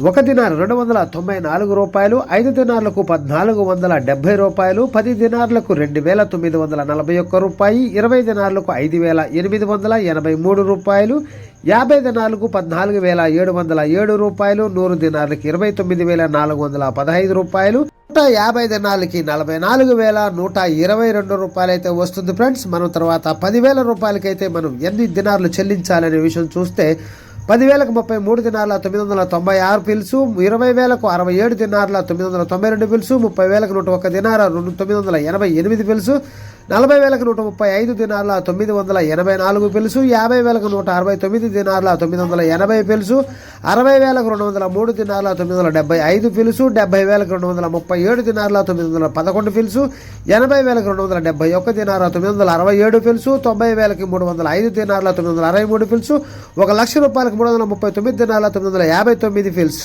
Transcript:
ఒక దినార్ 294 రూపాయలు, 5 దినార్లకు 1470 రూపాయలు, 10 దినార్లకు 2941 రూపాయి, 20 దినార్లకు 5883 రూపాయలు, 50 దినార్లకు 14707 రూపాయలు, 100 దినార్లకు 29415 రూపాయలు, 150 దినాలకి 44122 రూపాయలు అయితే వస్తుంది ఫ్రెండ్స్. మనం తర్వాత 10,000 రూపాయలకైతే మనం ఎన్ని దినార్లు చెల్లించాలనే విషయం చూస్తే 10,000కు 33 దినార్ల 996 పిల్సు, 20,000కు 67 దినార్ల 992 పిల్సు, 30,000కు 101 దినార 988 పిల్సు, 40,000కు 135 దినార్ల 984 పిల్సు, 50,000కు 169 దినార్ల 980 పిల్సు, 60,000కు 203 దినార్ల 975 పిల్సు, 70,000కు 237 దినార్ల 911 పిల్సు, 80,000కు 271 దినార్ల 967 పిల్సు, 90,000కి 305 దినార్ల 963 పిల్సు, 1,00,000 రూపాయలకు 339 దినార్ల 959 ఫిల్స్.